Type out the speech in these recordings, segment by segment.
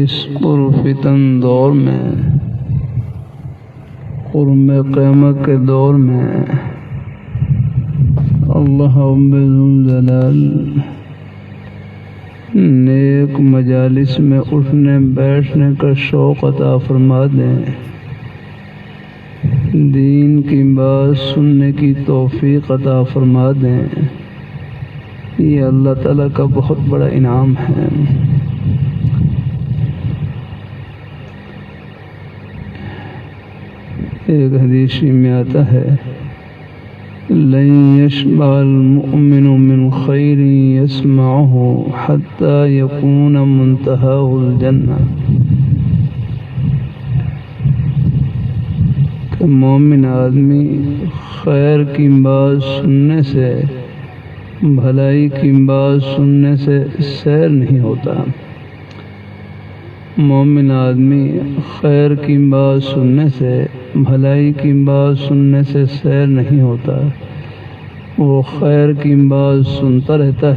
اس پرفتن دور میں، قرب قیامت کے دور میں اللہ رب الجلال نیک مجالس میں اٹھنے بیٹھنے کا شوق عطا فرما دیں، دین کی بات سننے کی توفیق عطا فرما دیں، یہ اللہ تعالیٰ کا بہت بڑا انعام ہے۔ ایک حدیث میں آتا ہے لن يشبع المؤمن من خیر يسمعه حتى يكون منتهاه الجنہ، کہ مومن آدمی خیر کی بات سننے سے، بھلائی کی بات سننے سے سیر نہیں ہوتا۔ مومن آدمی خیر کی بات سننے سے، بھلائی کی بات سننے سے سیر نہیں ہوتا، وہ خیر کی بات سنتا رہتا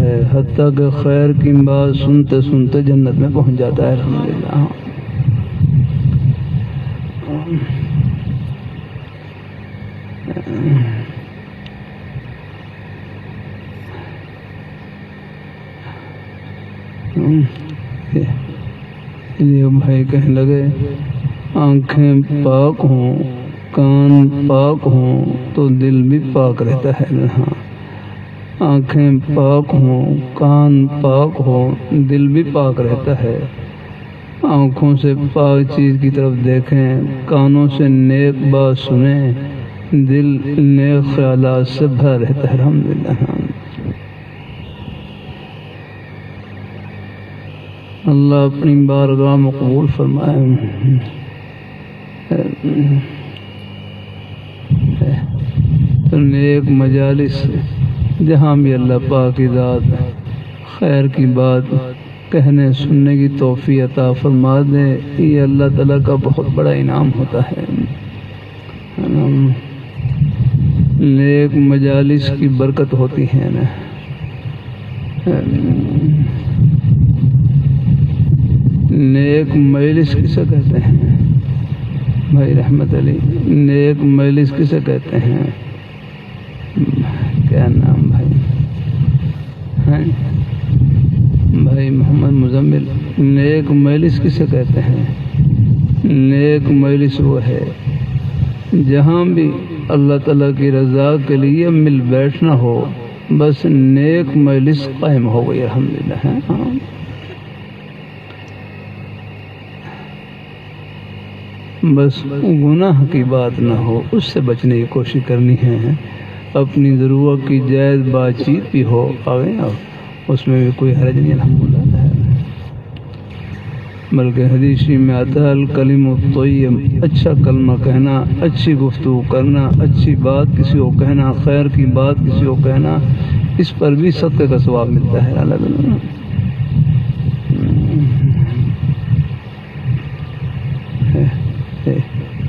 ہے حتیٰ کہ خیر کی بات سنتے سنتے جنت میں پہنچ جاتا ہے۔ الحمدللہ۔ یہ بھائی کہنے لگے آنکھیں پاک ہوں، کان پاک ہوں تو دل بھی پاک رہتا ہے۔ ہاں، آنکھیں پاک ہوں، کان پاک ہوں، دل بھی پاک رہتا ہے۔ آنکھوں سے پاک چیز کی طرف دیکھیں، کانوں سے نیک بات سنیں، دل نیک خیالات سے بھرا رہتا ہے۔ الحمدللہ۔ اللہ اپنی بارگاہ میں قبول فرمائے۔ تو نیک مجالس جہاں بھی اللہ پاک کی ذات خیر کی بات کہنے سننے کی توفیق عطا فرما دے، یہ اللہ تعالیٰ کا بہت بڑا انعام ہوتا ہے۔ نیک مجالس کی برکت ہوتی ہے نا۔ نیک مجلس کسے کہتے ہیں بھائی رحمت علی؟ نیک مجلس کسے کہتے ہیں؟ کیا نام بھائی؟ بھائی محمد مزمل، نیک مجلس کسے کہتے ہیں؟ نیک مجلس وہ ہے جہاں بھی اللہ تعالیٰ کی رضا کے لیے مل بیٹھنا ہو، بس نیک مجلس قائم ہو گئی۔ الحمدللہ۔ بس گناہ کی بات نہ ہو، اس سے بچنے کی کوشش کرنی ہے۔ اپنی ضرورت کی جائز بات چیت بھی ہو آگے، اس میں بھی کوئی حرج نہیں الحمدللہ ہے۔ بلکہ حدیث میں آتا ہے الکلم الطیب، اچھا کلمہ کہنا، اچھی گفتگو کرنا، اچھی بات کسی کو کہنا، خیر کی بات کسی کو کہنا، اس پر بھی صدقے کا ثواب ملتا ہے۔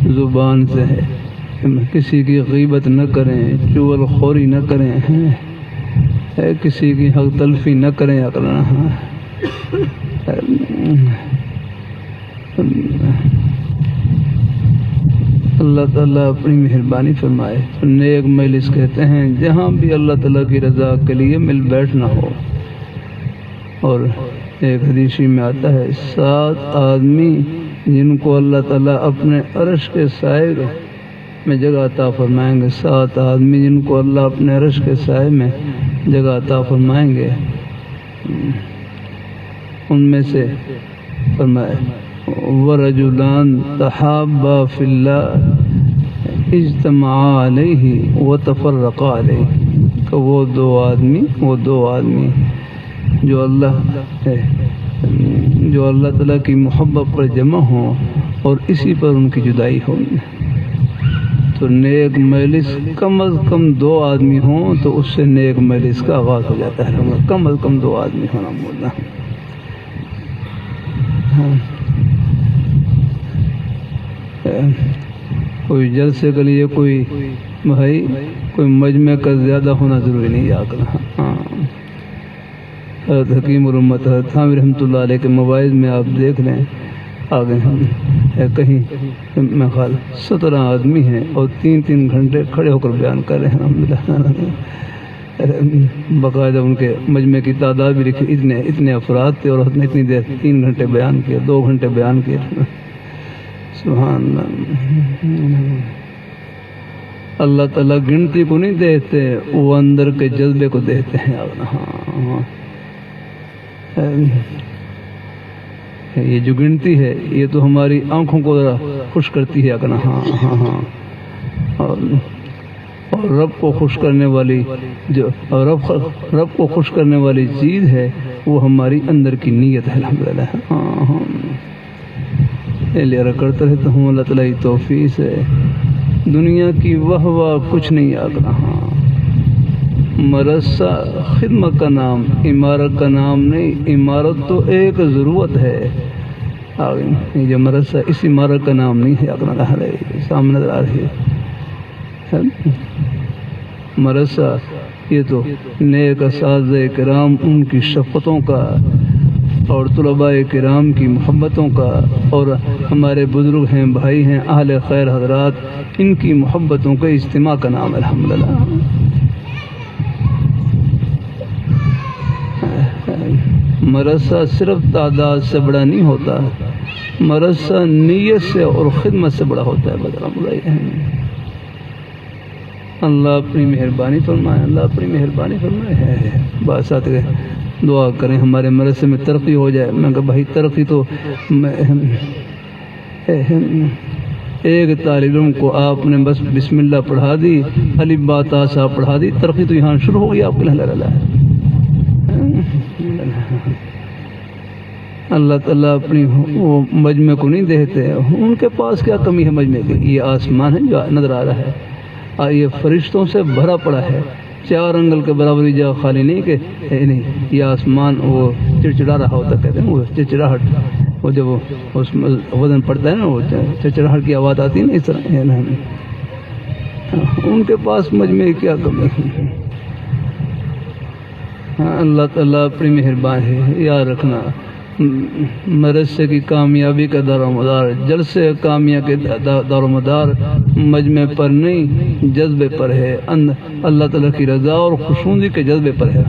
زبان سے ہے کسی کی غیبت نہ کریں، چغل خوری نہ کریں، کسی کی حق تلفی نہ کریں۔ اللہ تعالیٰ اپنی مہربانی فرمائے۔ نیک مجلس کہتے ہیں جہاں بھی اللہ تعالیٰ کی رضا کے لیے مل بیٹھنا ہو۔ اور ایک حدیث میں آتا ہے 7 آدمی جن کو اللہ تعالیٰ اپنے عرش کے سائے میں جگہ عطا فرمائیں گے، 7 آدمی جن کو اللہ اپنے عرش کے سائے میں جگہ عطا فرمائیں گے، ان میں سے فرمائے ورجلان تحابا فی اللہ اجتمعا علیہ وتفرقا علیہ، کہ وہ دو آدمی جو اللہ تعالیٰ کی محبت پر جمع ہوں اور اسی پر ان کی جدائی ہوگی۔ تو نیک مجلس کم از کم 2 آدمی ہوں تو اس سے نیک مجلس کا آغاز ہو جاتا ہے۔ کم از کم 2 آدمی ہونا بولنا۔ کوئی جلسے کے لیے کوئی مجمع کا زیادہ ہونا ضروری نہیں۔ حضرت حکیم الامت حضرت تھانوی رحمۃ اللہ علیہ کے مواعظ میں آپ دیکھ لیں آگے ہم کہیں میں خیال 17 آدمی ہیں اور 3 گھنٹے کھڑے ہو کر بیان کر رہے ہیں الحمدللہ. باقاعدہ ان کے مجمع کی تعداد بھی لکھی، اتنے افراد تھے اور اتنی دیر 3 گھنٹے بیان کیا، 2 گھنٹے بیان کیا. سبحان اللہ. اللہ تعالیٰ گنتی کو نہیں دیتے، وہ اندر کے جذبے کو دیتے ہیں. یہ جو گنتی ہے یہ تو ہماری آنکھوں کو ذرا خوش کرتی ہے اگر اور رب کو خوش کرنے والی جو رب کو خوش کرنے والی چیز ہے وہ ہماری اندر کی نیت ہے. الحمدللہ لیا کرتا رہتا ہوں. اللہ تعالیٰ کی توفیق سے دنیا کی واہ کچھ نہیں آگنا. مدرسہ خدمت کا نام، عمارت کا نام نہیں. عمارت تو ایک ضرورت ہے، یہ مدرسہ اس عمارت کا نام نہیں ہے. اپنا سامنے نظر آ رہی ہے مدرسہ، یہ تو نیک اساتذہ کرام ان کی شفقتوں کا اور طلباء کرام کی محبتوں کا اور ہمارے بزرگ ہیں، بھائی ہیں، اہل خیر حضرات، ان کی محبتوں کے اجتماع کا نام ہے. الحمدللہ مدرسہ صرف تعداد سے بڑا نہیں ہوتا، مدرسہ نیت سے اور خدمت سے بڑا ہوتا ہے. اللہ اپنی مہربانی فرمائے، اللہ اپنی مہربانی فرمائے. بات ساتھ دعا کریں ہمارے مدرسے میں ترقی ہو جائے. میں کہا بھائی ترقی تو ایک طالب علم کو آپ نے بس بسم اللہ پڑھا دی، الف با تا سا پڑھا دی، ترقی تو یہاں شروع ہو گئی آپ کے. اللہ تعالیٰ اپنی وہ مجمع کو نہیں دیتے. ان کے پاس کیا کمی ہے مجمع کی؟ یہ آسمان ہے جو نظر آ رہا ہے، یہ فرشتوں سے بھرا پڑا ہے. 4 انگل کے برابر جگہ خالی نہیں کہ نہیں. یہ آسمان وہ چڑچڑا رہا ہوتا، کہتے ہیں وہ چڑچڑاہٹ، وہ جب اس وزن پڑتا ہے نا وہ چڑچڑاہٹ کی آواز آتی ہے نا، اس طرح. ان کے پاس مجمع کی کیا کمی ہے؟ اللہ تعالیٰ اپنی مہربانی ہے. یاد رکھنا مدرسے کی کامیابی کا دار و مدار، جلسے کامیاب کے دار و مدار مجمع پر نہیں جذبے پر ہے. اللہ تعالیٰ کی رضا اور خوشنودی کے جذبے پر ہے.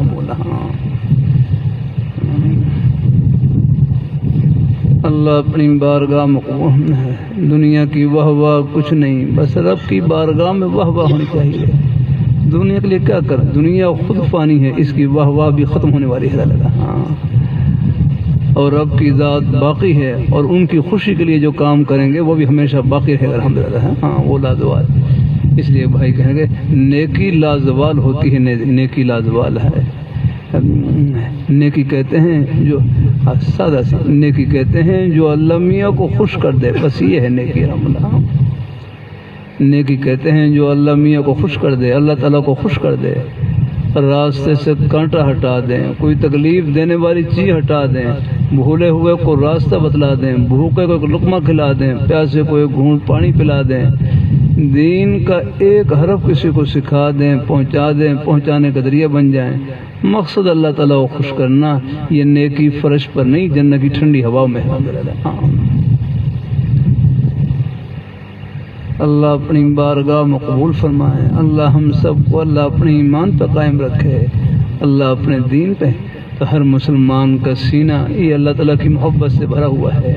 اللہ اپنی بارگاہ مقبول ہے. دنیا کی واہ کچھ نہیں، بس رب کی بارگاہ میں واہ ہونی چاہیے. دنیا کے لیے کیا کر، دنیا خود فانی ہے، اس کی واہ بھی ختم ہونے والی ہے. اور رب کی ذات باقی ہے اور ان کی خوشی کے لیے جو کام کریں گے وہ بھی ہمیشہ باقی رہے گا. الحمدللہ وہ لازوال. اس لیے بھائی کہیں گے نیکی لازوال ہوتی ہے، نیکی لازوال ہے. نیکی کہتے ہیں جو سادہ سی نیکی کہتے ہیں جو اللہ میاں کو خوش کر دے، بس یہ ہے نیکی. نیکی کہتے ہیں جو اللہ میاں کو خوش کر دے، اللہ تعالیٰ کو خوش کر دے، راستے سے کانٹا ہٹا دیں، کوئی تکلیف دینے والی چیز ہٹا دیں، بھولے ہوئے کو راستہ بتلا دیں، بھوکے کو لقمہ کھلا دیں، پیاسے کو ایک گھونٹ پانی پلا دیں، دین کا ایک حرف کسی کو سکھا دیں، پہنچا دیں، پہنچانے کا ذریعہ بن جائیں. مقصد اللہ تعالیٰ کو خوش کرنا. یہ نیکی فرش پر نہیں، جنت کی ٹھنڈی ہوا میں ہے. اللہ اپنی بارگاہ مقبول فرمائے. اللہ ہم سب کو اللہ اپنے ایمان پہ قائم رکھے. اللہ اپنے دین پہ. تو ہر مسلمان کا سینہ یہ اللہ تعالیٰ کی محبت سے بھرا ہوا ہے.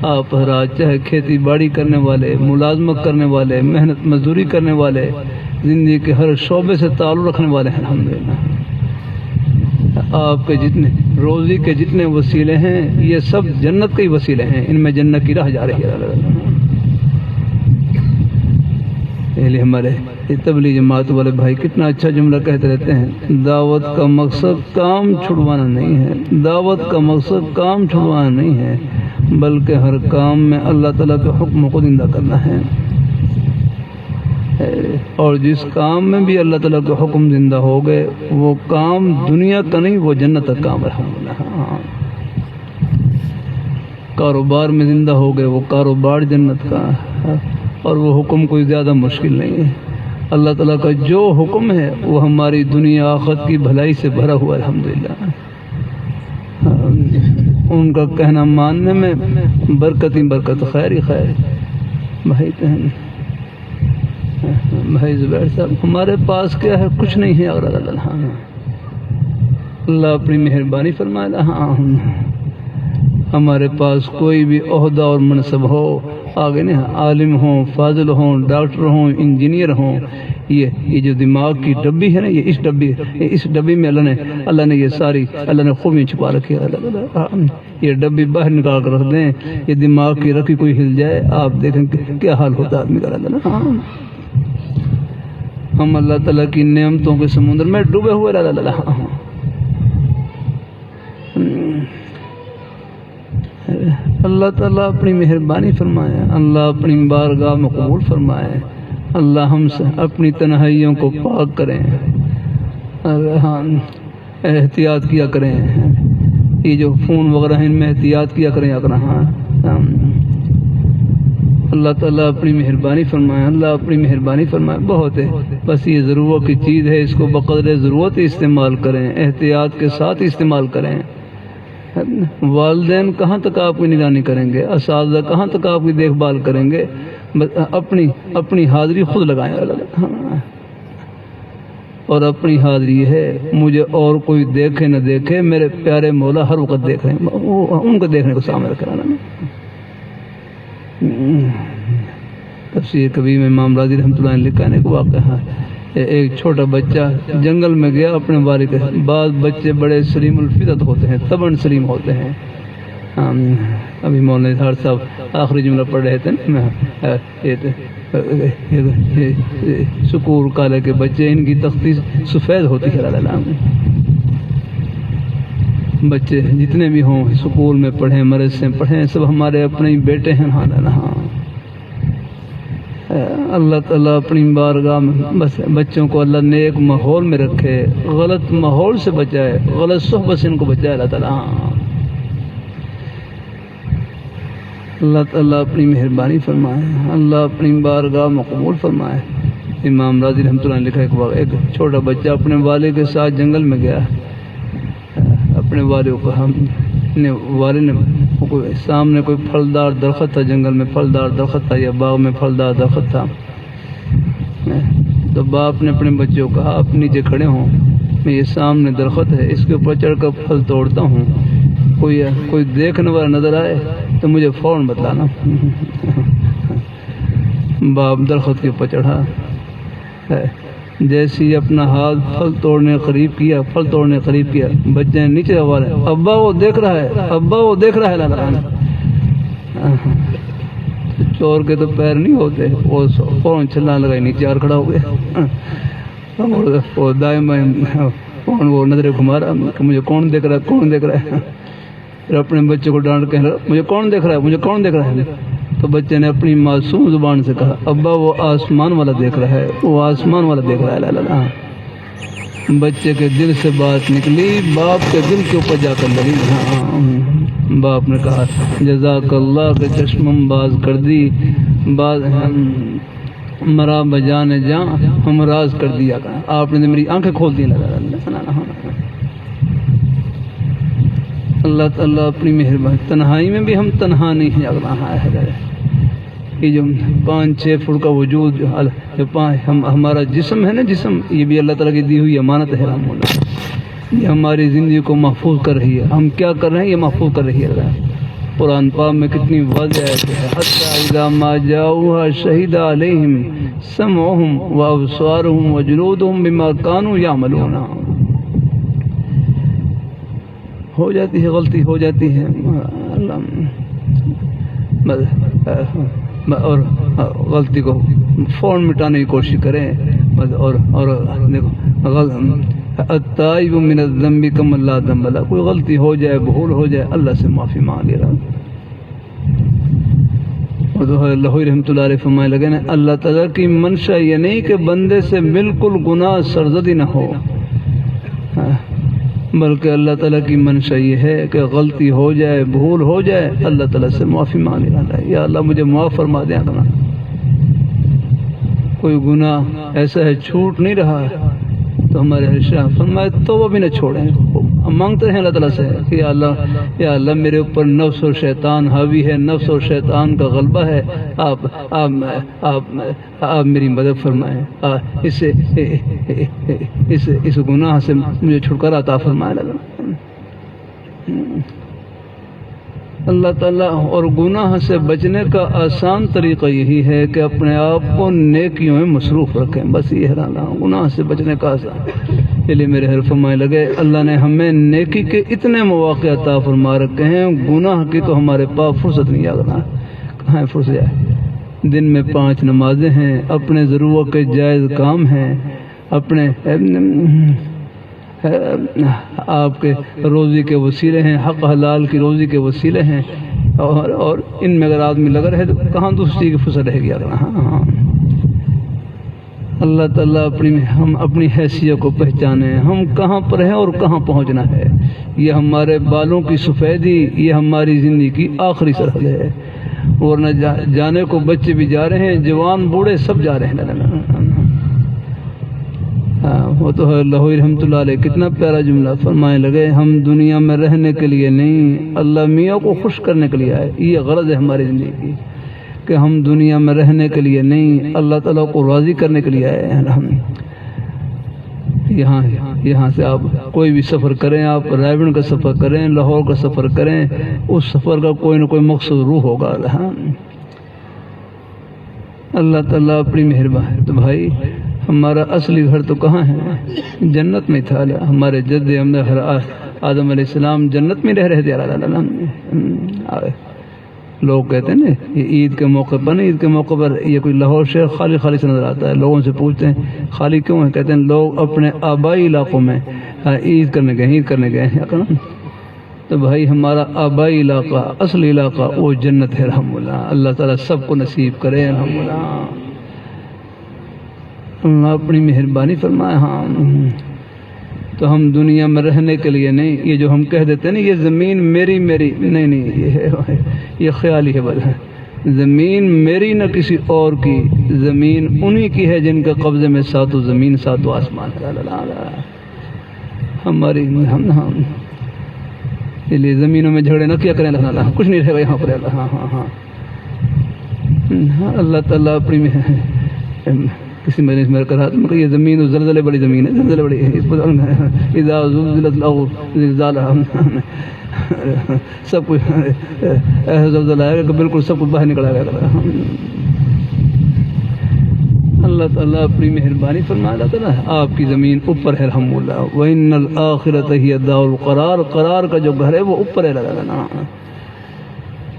آپ حضرات چاہے کھیتی باڑی کرنے والے، ملازمت کرنے والے، محنت مزدوری کرنے والے، زندگی کے ہر شعبے سے تعلق رکھنے والے ہیں. الحمدللہ آپ کے جتنے روزی کے جتنے وسیلے ہیں یہ سب جنت کے ہی وسیلے ہیں. ان میں جنت کی راہ جا رہی ہے. ہمارے تبلیغ جماعت والے بھائی کتنا اچھا جملہ کہتے رہتے ہیں، دعوت کا مقصد کام چھڑوانا نہیں ہے، دعوت کا مقصد کام چھڑوانا نہیں ہے، بلکہ ہر کام میں اللہ تعالیٰ کے حکم کو زندہ کرنا ہے. اور جس کام میں بھی اللہ تعالیٰ کے حکم زندہ ہو گئے وہ کام دنیا کا نہیں، وہ جنت کا کام ہے. کاروبار میں زندہ ہو گئے وہ کاروبار جنت کا، اور وہ حکم کوئی زیادہ مشکل نہیں ہے. اللہ تعالیٰ کا جو حکم ہے وہ ہماری دنیا آخرت کی بھلائی سے بھرا ہوا ہے. الحمدللہ ان کا کہنا ماننے میں برکت ہی برکت، خیر ہی خیر۔ بھائی زبیر صاحب، ہمارے پاس کیا ہے؟ کچھ نہیں ہے، اور اللہ اپنی مہربانی فرمائے۔ ہمارے پاس کوئی بھی عہدہ اور منصب ہو آگے نہیں، عالم ہوں، فاضل ہوں، ڈاکٹر ہوں، انجینئر ہوں، یہ جو دماغ کی ڈبی ہے نا، یہ اس ڈبی میں اللہ نے یہ ساری اللہ نے خوبیاں چھپا رکھی ہے۔ یہ ڈبی باہر نکال کر رکھ دیں، یہ دماغ کی رکھی کوئی ہل جائے، آپ دیکھیں کیا حال ہوتا ہے آدمی کا۔ ہم اللہ تعالیٰ کی نعمتوں کے سمندر میں ڈوبے ہوئے۔ اللہ تعالیٰ اپنی مہربانی فرمائے، اللہ اپنی بارگاہ میں قبول فرمائے، اللہ ہم سے اپنی تنہائیوں کو پاک کریں، احتیاط کیا کریں، یہ جو فون وغیرہ ہیں ان میں احتیاط کیا کریں۔ اللہ تعالیٰ اپنی مہربانی فرمائے، اللہ اپنی مہربانی فرمائے۔ بہت ہے، بس یہ ضرورت کی چیز ہے، اس کو بقدر ضرورت استعمال کریں، احتیاط کے ساتھ استعمال کریں۔ والدین کہاں تک آپ کی نگرانی کریں گے؟ اساتذہ کہاں تک آپ کی دیکھ بھال کریں گے؟ اپنی حاضری خود لگائیں، اور اپنی حاضری ہے مجھے اور کوئی دیکھے نہ دیکھے، میرے پیارے مولا ہر وقت دیکھ رہے ہیں، ان کو دیکھنے کو سامنے رکھنا۔ تفسیر کبیر میں امام راضی رحمۃ اللہ علیہ لکھا ہے کہ واقعہ ایک چھوٹا بچہ جنگل میں گیا اپنے والد کے۔ بعض بچے بڑے سلیم الفطرت ہوتے ہیں، طبعاً سلیم ہوتے ہیں۔ ابھی مولانا اظہار صاحب آخری جملہ پڑھ رہے تھے، سکول کالے کے بچے، ان کی تختی سفید ہوتی ہے۔ بچے جتنے بھی ہوں سکول میں پڑھیں، مدرسے میں پڑھیں، سب ہمارے اپنے ہی بیٹے ہیں۔ اللہ تعالیٰ اپنی بارگاہ میں بس بچوں کو اللہ نیک ماحول میں رکھے، غلط ماحول سے بچائے، غلط صحبت سے ان کو بچائے اللہ تعالیٰ۔ اللہ تعالیٰ اپنی مہربانی فرمائے، اللہ اپنی بارگاہ میں قبول فرمائے۔ امام راضی رحمۃ اللہ نے لکھا ہے ایک چھوٹا بچہ اپنے والد کے ساتھ جنگل میں گیا، اپنے والد کو والد نے سامنے کوئی پھلدار درخت تھا، جنگل میں پھلدار درخت تھا یا باغ میں پھلدار درخت تھا، تو باپ نے اپنے بچوں کو کہا آپ نیچے کھڑے ہوں، میں یہ سامنے درخت ہے اس کے اوپر چڑھ کر پھل توڑتا ہوں، کوئی دیکھنے والا نظر آئے تو مجھے فوراً بتلانا۔ باپ درخت کے اوپر چڑھا، جیسے ہی اپنا ہاتھ پھل توڑنے قریب کیا بچے نے نیچے آواز ابا وہ دیکھ رہا ہے، ابا وہ دیکھ رہا ہے۔ چور کے تو پیر نہیں ہوتے، وہ فوراً چھلانگ لگائی نیچے اور کھڑا ہو گیا، وہ دائم وہ نظریں گھما رہا کہ مجھے کون دیکھ رہا ہے۔ پھر اپنے بچے کو ڈانٹ کے مجھے کون دیکھ رہا ہے، تو بچے نے اپنی معصوم زبان سے کہا ابا وہ آسمان والا دیکھ رہا ہے۔ بچے کے دل سے بات نکلی، باپ کے دل کے اوپر جا کر لگی۔ باپ نے کہا جزاک اللہ کے چشمم باز کر دی، باز مرا بجانے جاں ہم راز کر دیا، آپ نے میری آنکھیں کھول دی۔ اللہ تعالیٰ اپنی مہربانی، تنہائی میں بھی ہم تنہا نہیں ہے۔ یہ جو 5-6 فٹ کا وجود ہمارا جسم ہے نا، جسم یہ بھی اللہ تعالیٰ کی دی ہوئی امانت ہے، یہ ہماری زندگی کو محفوظ کر رہی ہے۔ ہم کیا کر رہے ہیں، یہ محفوظ کر رہی ہے۔ قرآن پاک میں کتنی واضح ہے، حتی اذا ما جاؤوها شہد علیہم سمعہم وابصارہم وجلودہم بما کانوا یعملون۔ ہو جاتی ہے، غلطی ہو جاتی ہے، اور غلطی کو فوراً مٹانے کی کوشش کریں، اور دیکھو التائب من الذنب کمن لا ذنب لہ، کوئی غلطی ہو جائے، بھول ہو جائے، اللہ سے معافی مانگ لے رہا۔ اور اللہ رحمۃ اللہ علیہ فرمائے لگے نا، اللہ تعالیٰ کی منشا یہ نہیں کہ بندے سے بالکل گناہ سرزدی نہ ہو، بلکہ اللہ تعالیٰ کی منشا یہ ہے کہ غلطی ہو جائے، بھول ہو جائے، اللہ تعالیٰ سے معافی مانگ لینا، یا اللہ مجھے معاف فرما دیا کرنا۔ کوئی گناہ ایسا ہے چھوٹ نہیں رہا تو ہمارے ارشاد فرمائے توبہ بھی نہ چھوڑیں، مانگتے ہیں اللہ تعالیٰ سے کہ یا اللہ میرے اوپر نفس اور شیطان حاوی ہے، نفس اور شیطان کا غلبہ ہے، آپ میری مدد فرمائیں، اس گناہ سے مجھے چھٹکارا عطا فرمائے اللہ تعالیٰ۔ اور گناہ سے بچنے کا آسان طریقہ یہی ہے کہ اپنے آپ کو نیکیوں میں مصروف رکھیں، بس یہ ہے گناہ سے بچنے کا آسان۔ اس لیے میرے حرف فرمائے لگے اللہ نے ہمیں نیکی کے اتنے مواقع عطا فرما رکھے ہیں، گناہ کی تو ہمارے پاس فرصت نہیں آگنا، کہاں ہے فرصت ہے؟ دن میں 5 نمازیں ہیں، اپنے ضرورت کے جائز کام ہیں، اپنے آپ کے روزی کے وسیلے ہیں، حق حلال کی روزی کے وسیلے ہیں، اور ان میں اگر آدمی لگا رہے تو کہاں دوسری کی فرصت رہے گی؟ ہاں اللہ تعالیٰ ہم اپنی حیثیت کو پہچانیں، ہم کہاں پر ہیں اور کہاں پہنچنا ہے۔ یہ ہمارے بالوں کی سفیدی، یہ ہماری زندگی کی آخری سرحد ہے، ورنہ جانے کو بچے بھی جا رہے ہیں، جوان بوڑھے سب جا رہے ہیں۔ وہ تو ہے لاہوری رحمۃ اللہ علیہ، کتنا پیارا جملہ فرمائے لگے، ہم دنیا میں رہنے کے لیے نہیں، اللہ میاں کو خوش کرنے کے لیے آئے۔ یہ غرض ہے ہماری زندگی کی کہ ہم دنیا میں رہنے کے لیے نہیں، اللہ تعالیٰ کو راضی کرنے کے لیے آئے ہیں۔ ہم یہاں سے آپ کوئی بھی سفر کریں، آپ رائے گنج کا سفر کریں، لاہور کا سفر کریں، اس سفر کا کوئی نہ کوئی مقصد روح ہوگا۔ اللہ تعالیٰ اپنی مہربانی۔ تو بھائی ہمارا اصلی گھر تو کہاں ہے؟ جنت میں تھا۔ ہمارے جد آدم علیہ السلام جنت میں رہ رہے تھے۔ لوگ کہتے ہیں نا یہ عید کے موقع پر، عید کے موقع پر یہ کوئی لاہور شہر خالی خالی سے نظر آتا ہے۔ لوگوں سے پوچھتے ہیں خالی کیوں ہے؟ کہتے ہیں لوگ اپنے آبائی علاقوں میں عید کرنے گئے ہیں۔ تو بھائی ہمارا آبائی علاقہ، اصلی علاقہ وہ جنت ہے رحم اللہ۔ اللہ تعالیٰ سب کو نصیب کرے رحم اللہ۔ اللہ اپنی مہربانی فرمائے۔ ہاں تو ہم دنیا میں رہنے کے لیے نہیں، یہ جو ہم کہہ دیتے ہیں نا یہ زمین میری نہیں، یہ خیال ہی ہے بس۔ زمین میری نہ کسی اور کی، زمین انہی کی ہے جن کے قبضے میں 7 زمین 7 آسمان ہے۔ ہماری اس لیے زمینوں میں جھگڑے نہ کیا کریں، اللہ کچھ نہیں رہے گا یہاں پر۔ اللہ تعالیٰ اپنی کسی مجلس میں کہا تھا یہ زمین زلزلے بڑی زمین ہے، زلزلے بڑی ہے، اس پر اذا زلزلت الارض زلزالها، سب کچھ ایسا زلزلہ آئے گا کہ بالکل سب کچھ باہر نکل آئے گا۔ اللہ تعالیٰ اپنی مہربانی فرمائے، اللہ تعالیٰ آپ کی زمین اوپر ہے رحم اللہ۔ وَإِنَّ الْآخِرَةَ هِيَ دَارُ الْقَرَارِ، قرار کا جو گھر ہے وہ اوپر ہے اللہ۔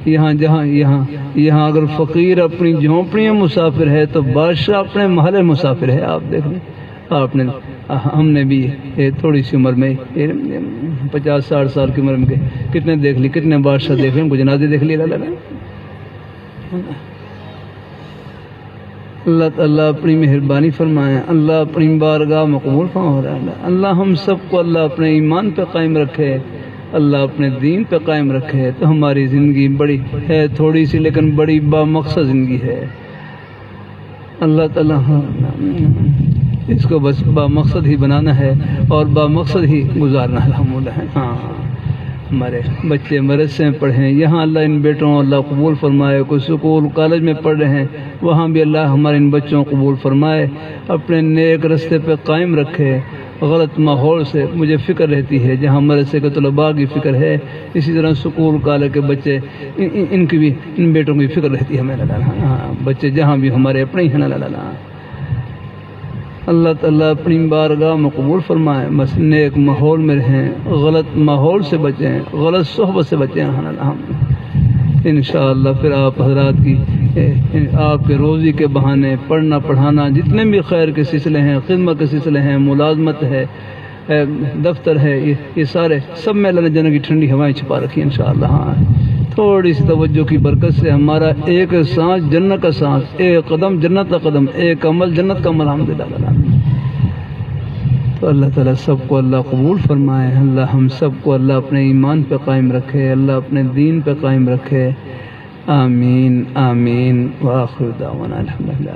یہاں اگر فقیر اپنی جھونپڑی میں مسافر ہے تو بادشاہ اپنے محل مسافر ہے۔ آپ دیکھ لیں، ہم نے بھی تھوڑی سی عمر میں 50-60 سال کی عمر میں کتنے دیکھ لی، کتنے بادشاہ دیکھ لیں، جنازے دیکھ لیے۔ اللہ تعالیٰ اپنی مہربانی فرمائے، اللہ اپنی بارگاہ مقبول فرمائے۔ اللہ ہم سب کو اللہ اپنے ایمان پہ قائم رکھے، اللہ اپنے دین پہ قائم رکھے، تو ہماری زندگی بڑی ہے، تھوڑی سی لیکن بڑی بامقصد زندگی ہے۔ اللہ تعالیٰ اس کو بس بامقصد ہی بنانا ہے اور بامقصد ہی گزارنا ہے الحمدللہ۔ ہاں ہمارے بچے مدرسے میں پڑھیں، یہاں اللہ ان بیٹوں اللہ قبول فرمائے۔ کوئی سکول کالج میں پڑھ رہے ہیں، وہاں بھی اللہ ہمارے ان بچوں کو قبول فرمائے، اپنے نیک رستے پہ قائم رکھے۔ غلط ماحول سے مجھے فکر رہتی ہے، جہاں مدرسے کے طلباء کی فکر ہے، اسی طرح سکول کالج کے بچے ان کی بھی، ان بیٹوں کی فکر رہتی ہے ہمیں۔ ہاں بچے جہاں بھی ہمارے اپنے ہی ہیں۔ اللہ تعالیٰ اپنی بارگاہ میں قبول فرمائے، بس نیک ماحول میں رہیں، غلط ماحول سے بچیں، غلط صحبت سے بچیں۔ انشاءاللہ پھر آپ حضرات کی آپ کے روزی کے بہانے، پڑھنا پڑھانا، جتنے بھی خیر کے سلسلے ہیں، خدمت کے سلسلے ہیں، ملازمت ہے، دفتر ہے، یہ سارے سب میں اللہ نے جنت کی ٹھنڈی ہوائیں چھپا رکھی ہیں انشاءاللہ۔ ہاں تھوڑی سی توجہ کی برکت سے ہمارا ایک سانس جنت کا سانس، ایک قدم جنت کا قدم، ایک عمل جنت کا عمل الحمدللہ۔ تو اللہ تعالیٰ سب کو اللہ قبول فرمائے، اللہ ہم سب کو اللہ اپنے ایمان پہ قائم رکھے، اللہ اپنے دین پہ قائم رکھے۔ آمین آمین وآخر دعوانا الحمدللہ۔